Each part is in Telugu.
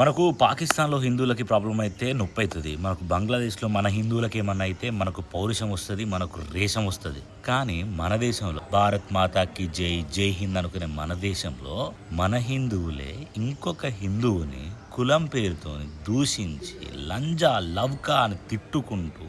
మనకు పాకిస్తాన్‌లో హిందువులకి ప్రాబ్లమ్ అయితే నొప్పైతది. మనకు బంగ్లాదేశ్‌లో మన హిందువులకి ఏమన్నా అయితే మనకు పౌరుషం వస్తది. మనకు రేషం వస్తది. కానీ మన దేశంలో భారత్ మాతాకి జై, జై హింద్ అనుకునే మన దేశంలో మన హిందువులే ఇంకొక హిందువుని కులం పేరుతోని దూషించి లంజా, లవ్కా అని తిట్టుకుంటూ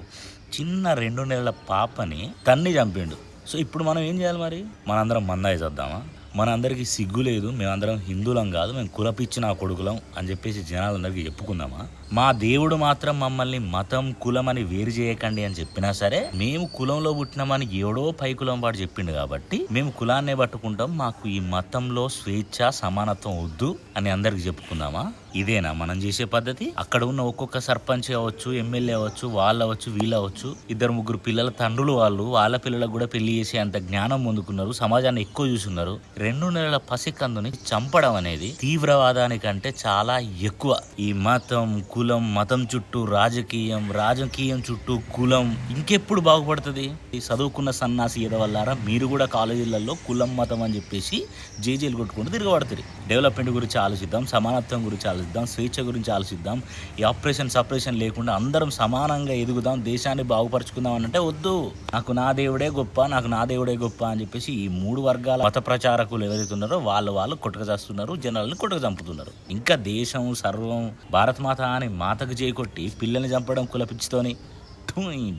చిన్న 2 నెలల పాపని తన్ని చంపిండు. సో ఇప్పుడు మనం ఏం చేయాలి మరి? మనందరం మందాయి చేద్దామా? మనందరికీ సిగ్గు లేదు, మేమందరం హిందువులం కాదు, మేము కులపిచ్చి నా కొడుకులం అని చెప్పేసి జనాలందరికీ చెప్పుకుందామా? మా దేవుడు మాత్రం మమ్మల్ని మతం కులం అని వేరు చేయకండి అని చెప్పినా సరే మేము కులంలో పుట్టినామని ఎవడో పై కులం వాడు చెప్పిండు కాబట్టి మేము కులాన్నే పట్టుకుంటాం, మాకు ఈ మతంలో స్వేచ్ఛ సమానత్వం వద్దు అని అందరికి చెప్పుకుందామా? ఇదేనా మనం చేసే పద్ధతి? అక్కడ ఉన్న ఒక్కొక్క సర్పంచ్ అవ్వచ్చు, ఎమ్మెల్యే అవ్వచ్చు, వాళ్ళు అవ్వచ్చు, వీళ్ళు అవ్వచ్చు, 2-3 పిల్లల తండ్రులు వాళ్ళ పిల్లలకు కూడా పెళ్లి చేసే అంత జ్ఞానం పొందుకున్నారు, సమాజాన్ని ఎక్కువ చూసున్నారు. 2 నెలల పసికందుని చంపడం అనేది తీవ్రవాదానికంటే చాలా ఎక్కువ. ఈ మతం కులం, మతం చుట్టూ రాజకీయం, రాజకీయం చుట్టూ కులం ఇంకెప్పుడు బాగుపడుతుంది? ఈ చదువుకున్న సన్నాసి ఎదవల్లారా మీరు కూడా కాలేజీలలో కులం మతం అని చెప్పేసి జేజేలు కొట్టుకుంటూ తిరగబడుతుంది. డెవలప్మెంట్ గురించి ఆలోచిద్దాం, సమానత్వం గురించి ఆలోచిద్దాం, స్వేచ్ఛ గురించి ఆలోచిద్దాం. ఈ ఆపరేషన్ సపరేషన్ లేకుండా అందరం సమానంగా ఎదుగుదాం, దేశాన్ని బాగుపరుచుకుందాం అని అంటే వద్దు. నాకు నా దేవుడే గొప్ప, నాకు నా దేవుడే గొప్ప అని చెప్పేసి ఈ 3 వర్గాల మత ప్రచారకులు ఎవరైతే ఉన్నారో వాళ్ళు కొట్టుక చేస్తున్నారు, జనాలను కొట్టుక చంపుతున్నారు. ఇంకా దేశం సర్వం భారత్ మాత అని మాతకు చేకొట్టి పిల్లల్ని చంపడం కులపిచ్చితోని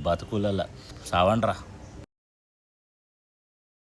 బతుకులల్ల సావండ్రా.